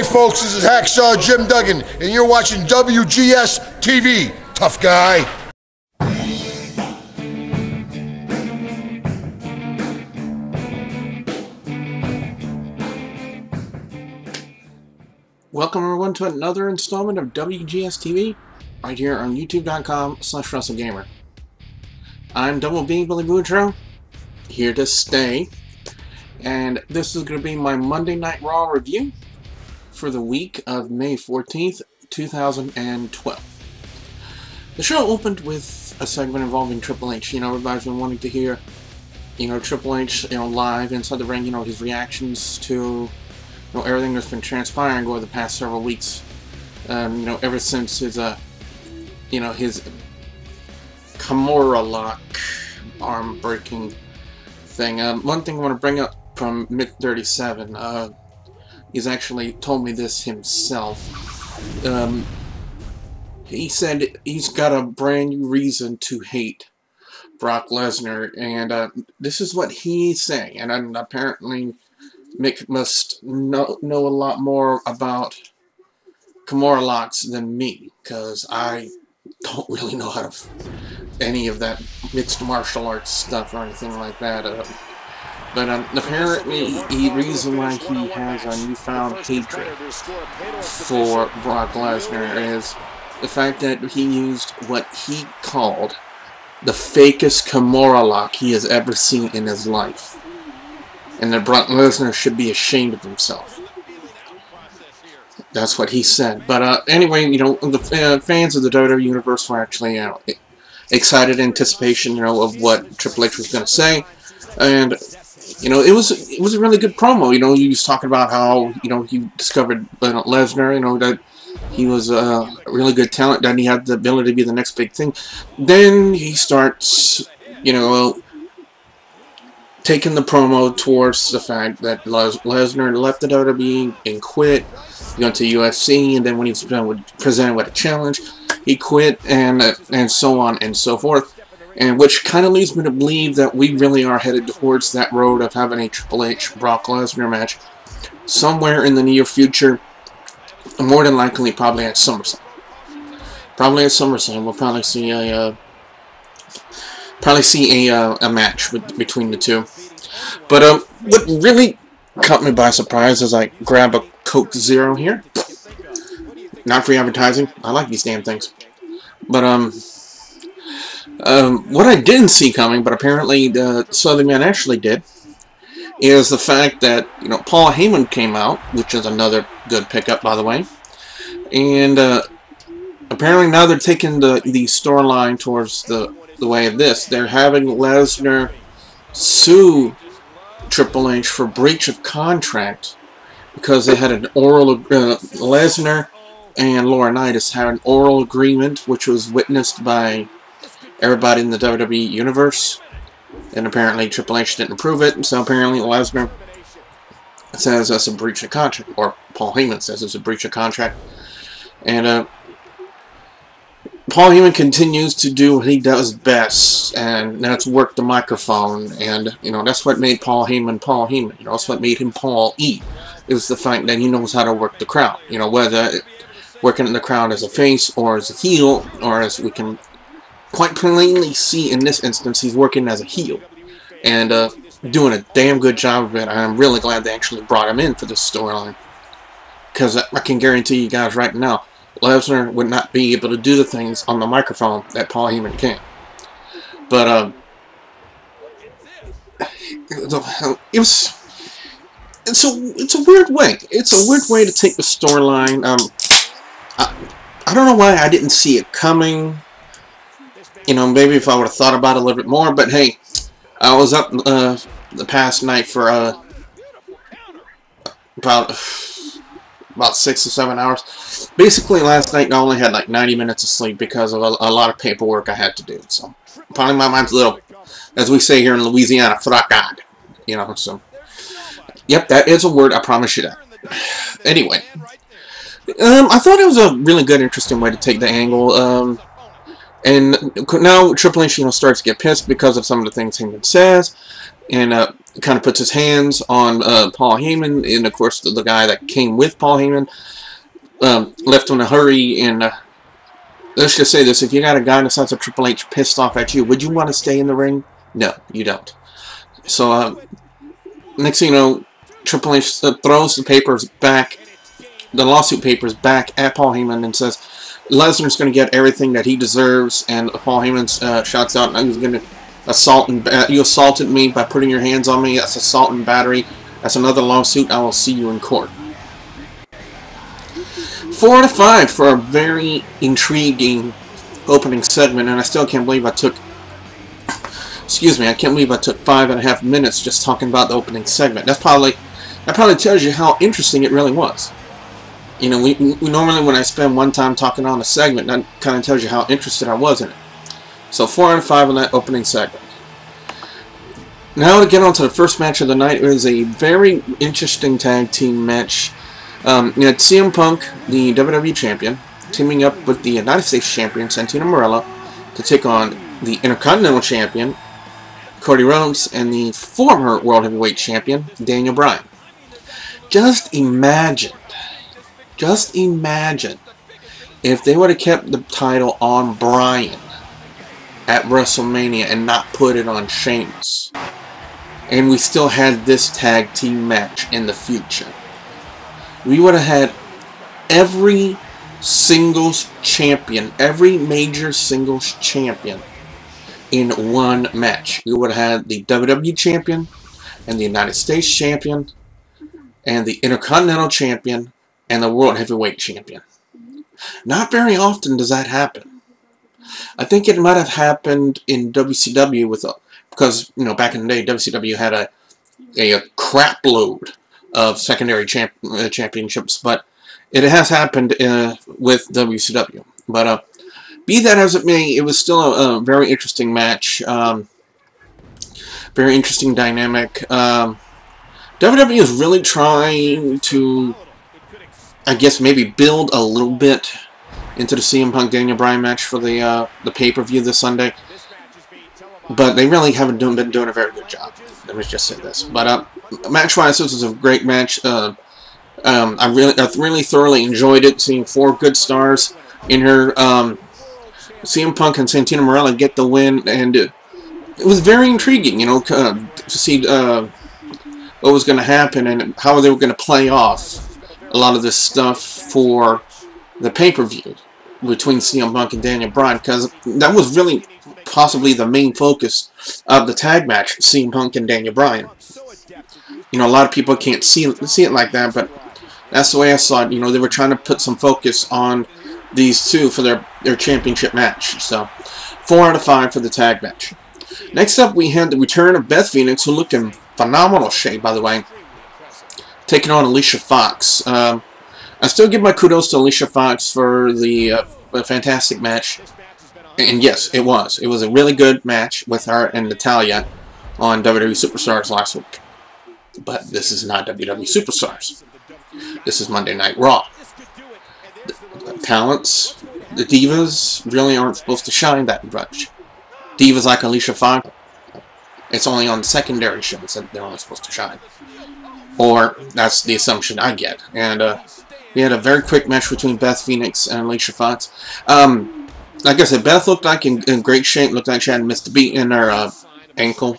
Hey folks, this is Hacksaw Jim Duggan, and you're watching WGS-TV. Tough guy. Welcome everyone to another installment of WGS-TV, right here on YouTube.com/WrestleGamer. I'm Double B Billy Boudreaux, here to stay, and this is going to be my Monday Night Raw review for the week of May 14th, 2012. The show opened with a segment involving Triple H. You know, everybody's been wanting to hear, Triple H, live inside the ring, his reactions to, everything that's been transpiring over the past several weeks. Ever since his, his Kimura lock arm breaking thing. One thing I want to bring up from Mid37, he's actually told me this himself. He said he's got a brand new reason to hate Brock Lesnar, and this is what he's saying. And apparently Mick must know a lot more about Kimura locks than me, because I don't really know how to any of that mixed martial arts stuff or anything like that. But apparently the reason why he has a newfound hatred for Brock Lesnar is the fact that he used what he called the fakest Kimura lock he has ever seen in his life. And that Brock Lesnar should be ashamed of himself. That's what he said. But anyway, the fans of the WWE Universe were actually excited in anticipation, of what Triple H was going to say. And it was a really good promo. He was talking about how he discovered Lesnar. That he was a really good talent. That he had the ability to be the next big thing. Then he starts, taking the promo towards the fact that Lesnar left the WWE and quit. He went to UFC, and then when he was presented with a challenge, he quit, and so on and so forth. And which kind of leads me to believe that we really are headed towards that road of having a Triple H Brock Lesnar match somewhere in the near future. More than likely, probably at SummerSlam. Probably at SummerSlam, we'll probably see a match between the two. But what really caught me by surprise is I grab a Coke Zero here. Not free advertising. I like these damn things. But what I didn't see coming, but apparently the Southern Man actually did, is the fact that Paul Heyman came out, which is another good pickup, by the way, and apparently now they're taking the storyline towards the way of this. They're having Lesnar sue Triple H for breach of contract because they had an oral Lesnar and Laurinaitis had an oral agreement which was witnessed by everybody in the WWE Universe, and apparently Triple H didn't approve it, so apparently Lesnar says that's a breach of contract, or Paul Heyman says it's a breach of contract, and Paul Heyman continues to do what he does best, and that's work the microphone, and that's what made Paul Heyman Paul Heyman. That's what made him Paul E. It was the fact that he knows how to work the crowd. Whether working in the crowd as a face or as a heel, or as we can quite plainly see in this instance, he's working as a heel, and doing a damn good job of it. I'm really glad they actually brought him in for this storyline, because I can guarantee you guys right now, Lesnar would not be able to do the things on the microphone that Paul Heyman can. But it's a weird way. It's a weird way to take the storyline. I don't know why I didn't see it coming. Maybe if I would have thought about it a little bit more. But hey, I was up the past night for about 6 or 7 hours. Basically, last night I only had like 90 minutes of sleep because of a lot of paperwork I had to do. So probably my mind's a little, as we say here in Louisiana, fracad. So yep, that is a word. I promise you that. Anyway, I thought it was a really good, interesting way to take the angle. And now Triple H, starts to get pissed because of some of the things Heyman says. and kind of puts his hands on Paul Heyman, and of course the guy that came with Paul Heyman left in a hurry. And let's just say this: if you got a guy in the size of Triple H pissed off at you, would you want to stay in the ring? No, you don't. So next thing you know, Triple H throws the papers back, the lawsuit papers back at Paul Heyman, and says Lesnar's going to get everything that he deserves. And Paul Heyman shouts out, "I was going to assault and you assaulted me by putting your hands on me. That's assault and battery. That's another lawsuit. I will see you in court." 4 out of 5 for a very intriguing opening segment, and I still can't believe I took. Excuse me, I can't believe I took 5.5 minutes just talking about the opening segment. That probably tells you how interesting it really was. You know, we normally, when I spend one time talking on a segment, that kind of tells you how interested I was in it. So 4 out of 5 on that opening segment. Now to get on to the first match of the night, it was a very interesting tag team match. You had CM Punk, the WWE Champion, teaming up with the United States Champion, Santino Marella, to take on the Intercontinental Champion, Cody Rhodes, and the former World Heavyweight Champion, Daniel Bryan. Just imagine if they would have kept the title on Bryan at WrestleMania and not put it on Sheamus, and we still had this tag team match in the future. We would have had every singles champion, every major singles champion in one match. We would have had the WWE Champion and the United States Champion and the Intercontinental Champion and the World Heavyweight Champion. Not very often does that happen. I think it might have happened in WCW because, you know, back in the day, WCW had a crap load of secondary championships, but it has happened with WCW. But be that as it may, it was still a very interesting match, very interesting dynamic. WWE is really trying to, I guess, maybe build a little bit into the CM Punk Daniel Bryan match for the pay-per-view this Sunday, but they really haven't been doing a very good job. Let me just say this. But match-wise, this was a great match. I really thoroughly enjoyed it, seeing 4 good stars in her. CM Punk and Santino Marella get the win, and it was very intriguing, you know, to see what was going to happen and how they were going to play off a lot of this stuff for the pay-per-view between CM Punk and Daniel Bryan, because that was really possibly the main focus of the tag match, CM Punk and Daniel Bryan. You know, a lot of people can't see it like that, but that's the way I saw it. You know, they were trying to put some focus on these two for their championship match. So, 4 out of 5 for the tag match. Next up, we had the return of Beth Phoenix, who looked in phenomenal shape, by the way, taking on Alicia Fox. I still give my kudos to Alicia Fox for the fantastic match. And yes, it was. It was a really good match with her and Natalya on WWE Superstars last week. But this is not WWE Superstars. This is Monday Night Raw. The talents, the divas, really aren't supposed to shine that much. Divas like Alicia Fox, it's only on secondary shows that they're only supposed to shine. Or, that's the assumption I get. And we had a very quick match between Beth Phoenix and Alicia Fox. Like I said, Beth looked like in great shape. Looked like she hadn't missed a beat in her ankle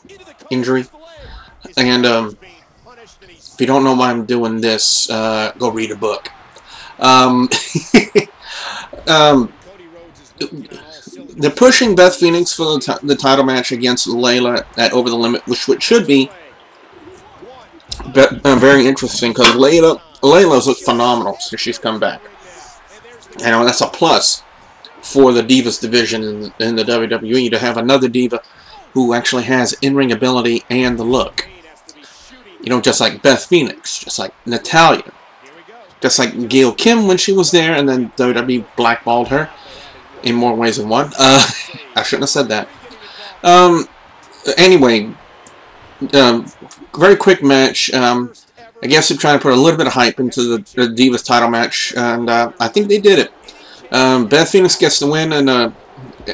injury. And if you don't know why I'm doing this, go read a book. They're pushing Beth Phoenix for the title match against Layla at Over the Limit, which should be very interesting, because Layla's looked phenomenal since she's come back. You know, that's a plus for the Divas division in the WWE, to have another Diva who actually has in-ring ability and the look. You know, just like Beth Phoenix, just like Natalya, just like Gail Kim when she was there, and then WWE blackballed her in more ways than one. I shouldn't have said that. Anyway, very quick match. I guess they're trying to put a little bit of hype into the Divas title match, and I think they did it. Beth Phoenix gets the win, and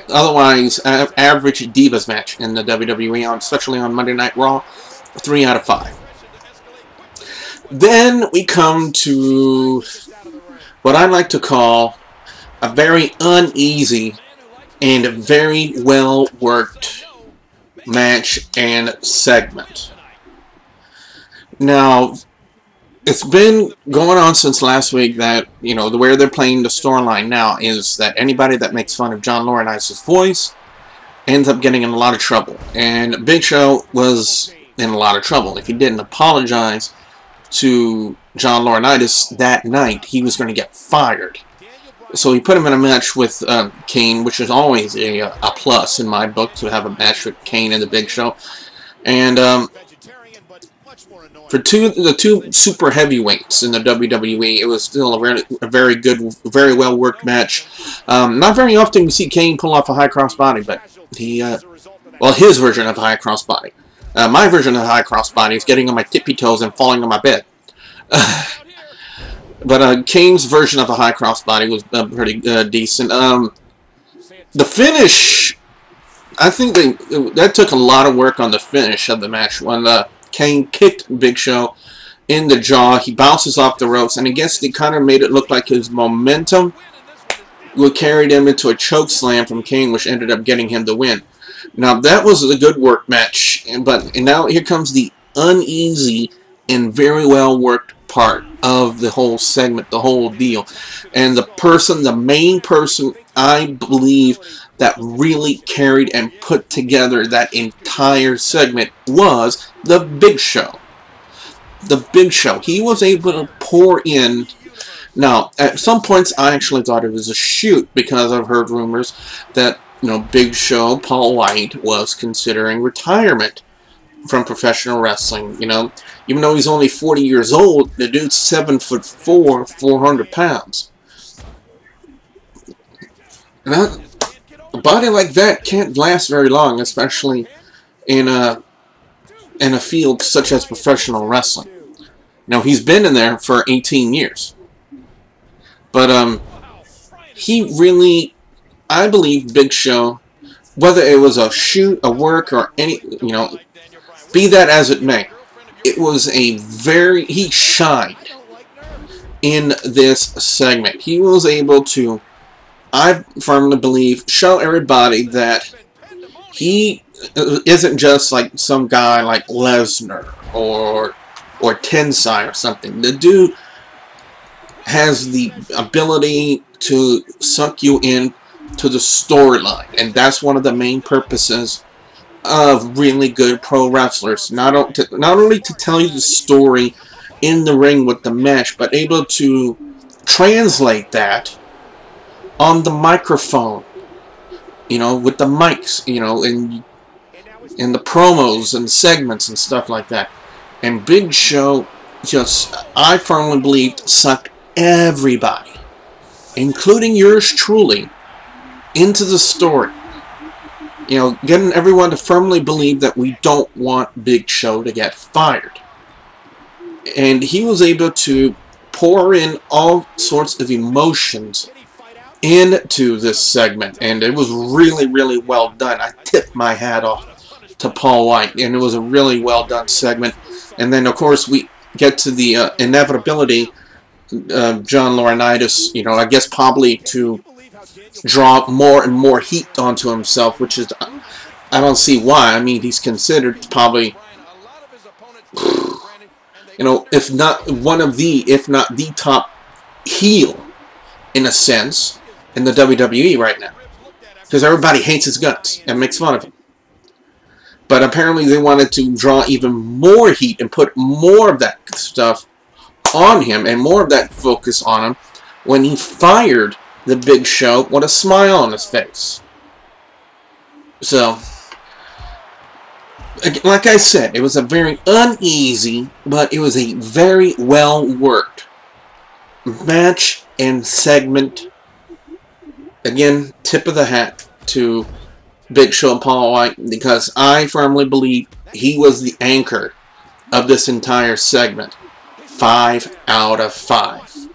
otherwise average Divas match in the WWE, especially on Monday Night Raw. 3 out of 5. Then we come to what I like to call a very uneasy and very well worked match and segment. Now, it's been going on since last week that, you know, where they're playing the storyline now is that anybody that makes fun of John Laurinaitis' voice ends up getting in a lot of trouble. And Big Show was in a lot of trouble. If he didn't apologize to John Laurinaitis that night, he was going to get fired. So he put him in a match with Kane, which is always a plus in my book, to have a match with Kane and the Big Show. And for the two super heavyweights in the WWE, it was still a very good, very well worked match. Not very often you see Kane pull off a high cross body, but he, well, his version of a high cross body. My version of a high cross body is getting on my tippy toes and falling on my bed. But Kane's version of a high cross body was pretty decent. The finish, I think that took a lot of work on the finish of the match. When Kane kicked Big Show in the jaw, he bounces off the ropes, and I guess they kind of made it look like his momentum would carry him into a choke slam from Kane, which ended up getting him the win. Now, that was a good work match, and now here comes the uneasy and very well worked part of the whole segment, the whole deal. And the main person, I believe, that really carried and put together that entire segment was the Big Show. The Big Show. He was able to pour in. Now, at some points, I actually thought it was a shoot, because I've heard rumors that, you know, Big Show, Paul White, was considering retirement from professional wrestling. You know, even though he's only 40 years old, the dude's 7'4", 400 pounds. And a body like that can't last very long, especially in a field such as professional wrestling. Now, he's been in there for 18 years. But he really, I believe Big Show, whether it was a shoot, a work, or any, you know, be that as it may, it was he shined in this segment. He was able to, I firmly believe, show everybody that he isn't just like some guy like Lesnar or Tensai or something. The dude has the ability to suck you in to the storyline, and that's one of the main purposes of really good pro wrestlers. Not only to tell you the story in the ring with the match, but able to translate that on the microphone, you know, with the mics, you know, in the promos and segments and stuff like that. And Big Show just, I firmly believe, sucked everybody, including yours truly, into the story. You know, getting everyone to firmly believe that we don't want Big Show to get fired. And he was able to pour in all sorts of emotions into this segment, and it was really, really well done. I tipped my hat off to Paul White, and it was a really well done segment. And then, of course, we get to the inevitability of John Laurinaitis, you know, I guess probably to draw more and more heat onto himself, which is, I don't see why. I mean, he's considered probably, you know, if not the top heel, in a sense, in the WWE right now. Because everybody hates his guts and makes fun of him. But apparently they wanted to draw even more heat and put more of that stuff on him and more of that focus on him when he fired the Big Show with a smile on his face. So, like I said, it was a very uneasy, but it was a very well worked match and segment. Again, tip of the hat to Big Show and Paul White, because I firmly believe he was the anchor of this entire segment. 5 out of 5.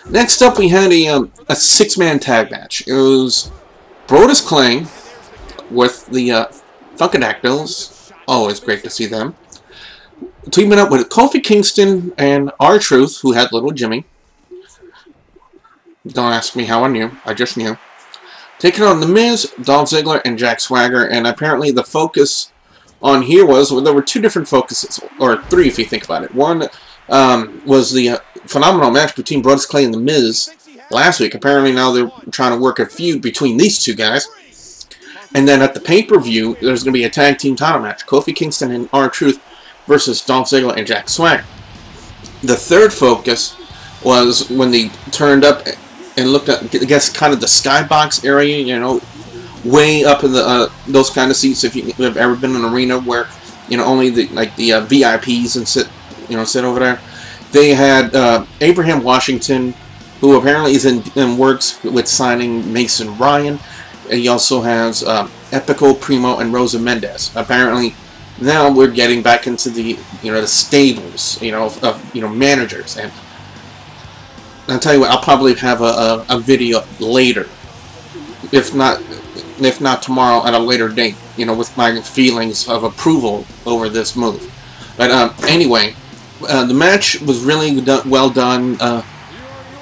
Next up, we had a 6-man tag match. It was Brodus Clay with the Funkadactyls. Always great to see them. Teaming up with Kofi Kingston and R-Truth, who had Little Jimmy. Don't ask me how I knew. I just knew. Taking on The Miz, Dolph Ziggler, and Jack Swagger. And apparently the focus on here was, well, there were two different focuses, or three if you think about it. One was the phenomenal match between Brodus Clay and The Miz last week. Apparently now they're trying to work a feud between these two guys. And then at the pay-per-view, there's going to be a tag team title match. Kofi Kingston and R-Truth versus Dolph Ziggler and Jack Swagger. The third focus was when they turned up and looked at, I guess, kind of the skybox area, you know, way up in the those kind of seats. If you've ever been in an arena where, you know, only the VIPs and sit over there. They had Abraham Washington, who apparently is in works with signing Mason Ryan. He also has Epico, Primo, and Rosa Mendez. Apparently, now we're getting back into the the stables, of managers. And I'll tell you what, I'll probably have a video later, if not tomorrow, at a later date, with my feelings of approval over this move. But anyway, the match was really well done.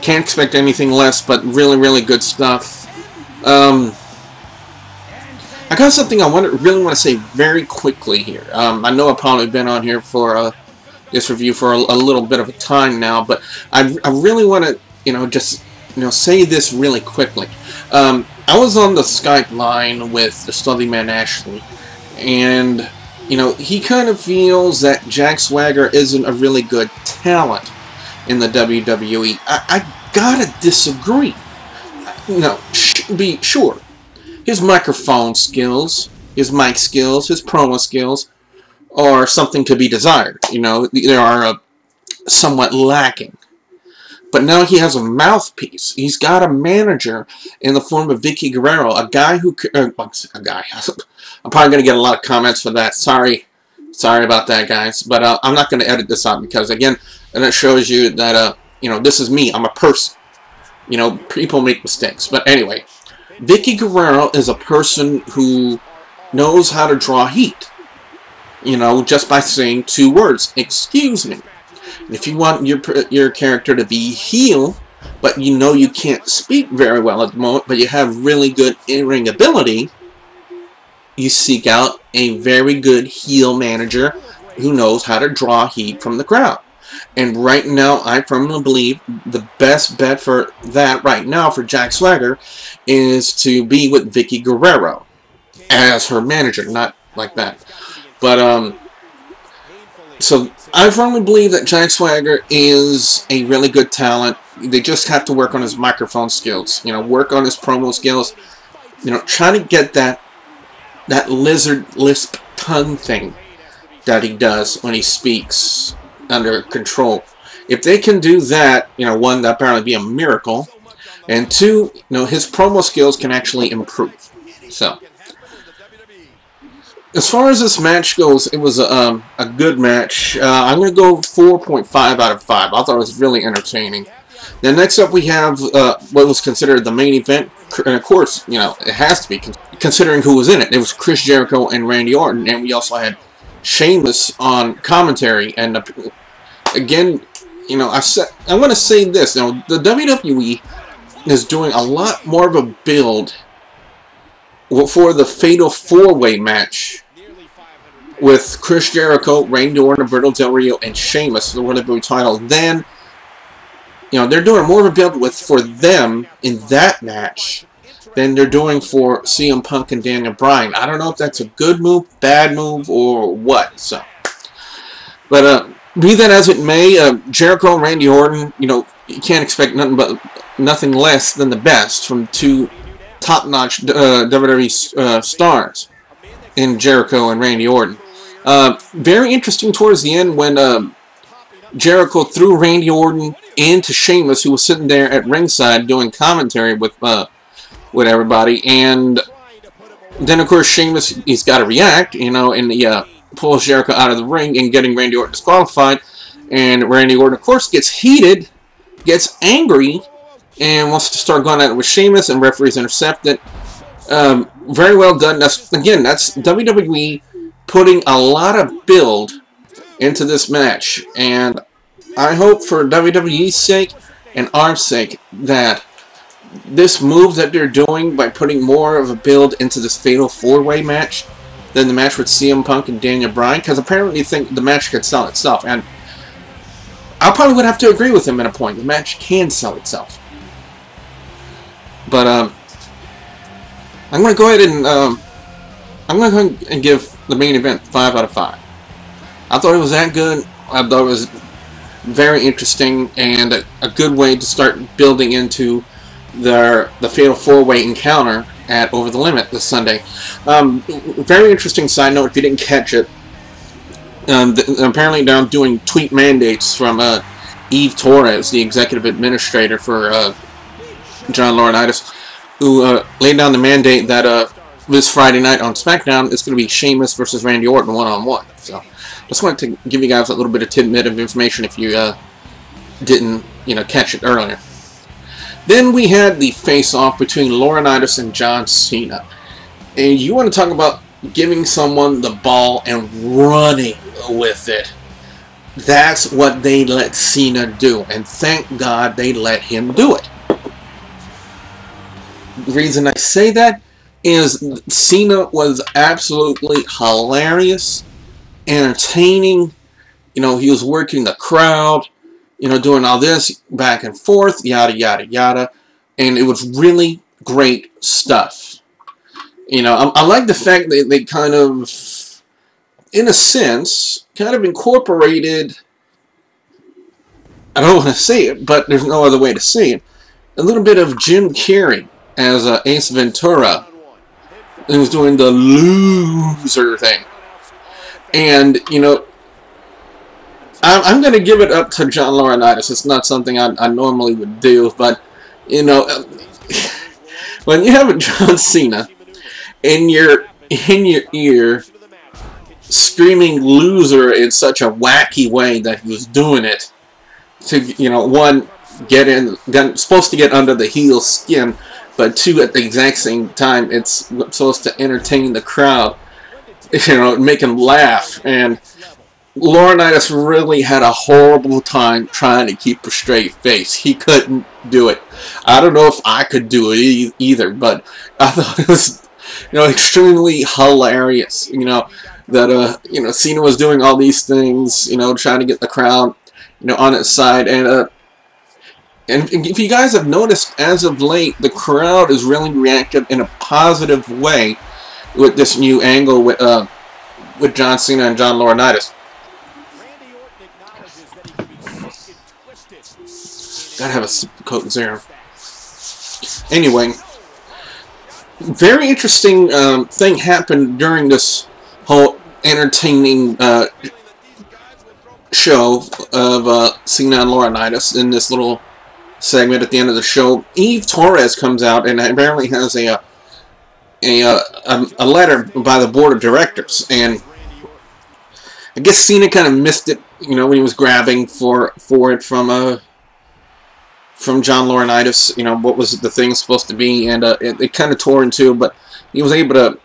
Can't expect anything less, but really, really good stuff. I got something I really want to say very quickly here. I know I've probably been on here for this review for a little bit of a time now, but I really want to, just say this really quickly. I was on the Skype line with the Slutty Man Ashley, and he kind of feels that Jack Swagger isn't a really good talent in the WWE. I gotta disagree. Be sure. His microphone skills, his mic skills, his promo skills are something to be desired. They are somewhat lacking. But now he has a mouthpiece. He's got a manager in the form of Vicky Guerrero, a guy who... a guy. I'm probably going to get a lot of comments for that. Sorry about that, guys. But I'm not going to edit this out because, again, and it shows you that, this is me. I'm a person. People make mistakes. But anyway... Vicky Guerrero is a person who knows how to draw heat, just by saying two words, excuse me. And if you want your character to be heel, but you can't speak very well at the moment, but you have really good in-ring ability, you seek out a very good heel manager who knows how to draw heat from the crowd. And right now, I firmly believe the best bet for that right now for Jack Swagger is to be with Vicky Guerrero as her manager, not like that. But, so I firmly believe that Jack Swagger is a really good talent. They just have to work on his microphone skills, work on his promo skills, try to get that lizard lisp tongue thing that he does when he speaks under control. If they can do that, one, that'd apparently be a miracle, and two, his promo skills can actually improve. So, as far as this match goes, it was a good match. I'm going to go 4.5 out of 5. I thought it was really entertaining. Then next up we have what was considered the main event, and of course, it has to be, considering who was in it. It was Chris Jericho and Randy Orton, and we also had Sheamus on commentary. And again, I'm going to say this. The WWE is doing a lot more of a build for the Fatal 4-Way match with Chris Jericho, Randy Orton, Alberto Del Rio, and Sheamus, the WWE title. Then, they're doing more of a build for them in that match than they're doing for CM Punk and Daniel Bryan. I don't know if that's a good move, bad move, or what. So, but be that as it may, Jericho and Randy Orton, you can't expect nothing less than the best from two top-notch WWE stars in Jericho and Randy Orton. Very interesting towards the end when Jericho threw Randy Orton into Sheamus, who was sitting there at ringside doing commentary with everybody, and then of course Sheamus, he's got to react, and he pulls Jericho out of the ring and getting Randy Orton disqualified, and Randy Orton of course gets heated, gets angry, and wants to start going at it with Sheamus, and referees intercept it, Very well done. That's WWE putting a lot of build into this match, and I hope for WWE's sake and our sake that this move that they're doing by putting more of a build into this Fatal 4-Way match than the match with CM Punk and Daniel Bryan, because apparently you think the match could sell itself, and I probably would have to agree with him at a point. The match can sell itself. But I'm going to go ahead and give the main event 5 out of 5. I thought it was that good. I thought it was very interesting and a good way to start building into the Fatal 4-Way encounter at Over the Limit this Sunday. Very interesting side note if you didn't catch it. Apparently now doing tweet mandates from Eve Torres, the executive administrator for John Laurinaitis, who laid down the mandate that this Friday night on SmackDown is going to be Sheamus versus Randy Orton one-on-one. So just wanted to give you guys a little bit of tidbit of information if you didn't catch it earlier. Then we had the face-off between Laurinaitis and John Cena. And you want to talk about giving someone the ball and running with it. That's what they let Cena do. And thank God they let him do it. The reason I say that is Cena was absolutely hilarious, entertaining. He was working the crowd, doing all this back and forth, yada, yada, yada. And it was really great stuff. I like the fact that they kind of, in a sense, kind of incorporated, I don't want to say it, but there's no other way to say it, a little bit of Jim Carrey as Ace Ventura, who was doing the loser thing. And, I'm going to give it up to John Laurinaitis. It's not something I normally would do, but, when you have a John Cena in your ear screaming loser in such a wacky way that he was doing it to, one, supposed to get under the heel skin, but two, at the exact same time, it's supposed to entertain the crowd, make them laugh. And Laurinaitis really had a horrible time trying to keep a straight face. He couldn't do it. I don't know if I could do it either, but I thought it was, extremely hilarious. That Cena was doing all these things, trying to get the crowd, on its side, and if you guys have noticed, as of late, the crowd is really reacted in a positive way with this new angle with John Cena and John Laurinaitis. Gotta have a sip of Coke Zero. Anyway, very interesting thing happened during this whole entertaining show of Cena and Laurinaitis in this little segment at the end of the show. Eve Torres comes out and apparently has a letter by the board of directors, and I guess Cena kind of missed it, when he was grabbing for it from John Laurinaitis, what was the thing supposed to be, and it kind of tore in two, but he was able to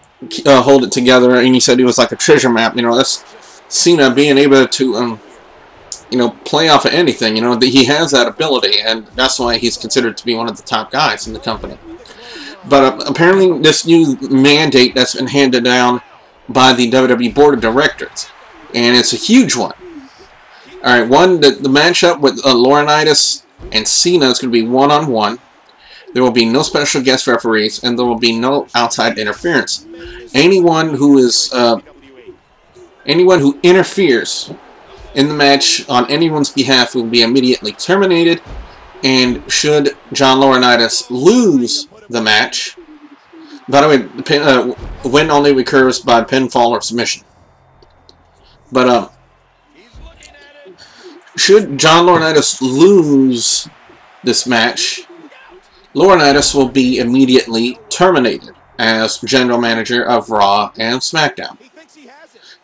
hold it together, and he said he was like a treasure map. That's Cena being able to play off of anything. That he has that ability, and that's why he's considered to be one of the top guys in the company. But apparently this new mandate that's been handed down by the WWE Board of Directors, and it's a huge one. Alright, the matchup with Laurinaitis and Cena is going to be one-on-one. There will be no special guest referees, and there will be no outside interference. Anyone who interferes in the match on anyone's behalf will be immediately terminated, and should John Laurinaitis lose the match, by the way, the win only occurs by pinfall or submission. But should John Laurinaitis lose this match, Laurinaitis will be immediately terminated as general manager of Raw and SmackDown.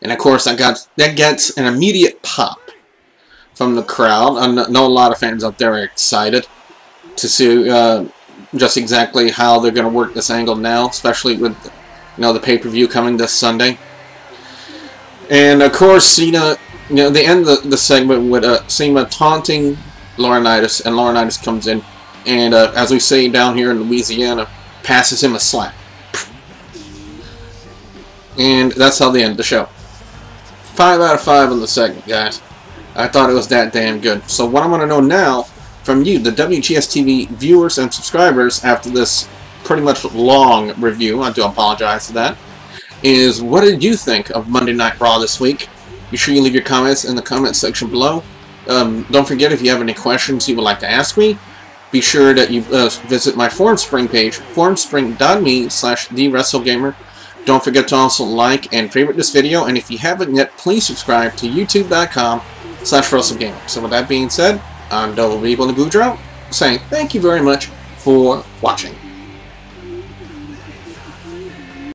And of course, that gets an immediate pop from the crowd. I know a lot of fans out there are excited to see just exactly how they're going to work this angle now, especially with, you know, the pay-per-view coming this Sunday. And of course, Cena, you know, they end the segment with Cena taunting Laurinaitis, and Laurinaitis comes in, and as we say down here in Louisiana, passes him a slap. And that's how they end the show. 5 out of 5 on the segment, guys. I thought it was that damn good. So what I want to know now from you, the WGS-TV viewers and subscribers, after this pretty much long review, I do apologize for that, is what did you think of Monday Night Raw this week? Be sure you leave your comments in the comment section below. Don't forget, if you have any questions you would like to ask me, be sure that you visit my ForumSpring page, forumspring.me/TheWrestleGamer. Don't forget to also like and favorite this video, and if you haven't yet, please subscribe to youtube.com/WrestleGamer. So with that being said, I'm Double B Bully Boudreaux, saying thank you very much for watching.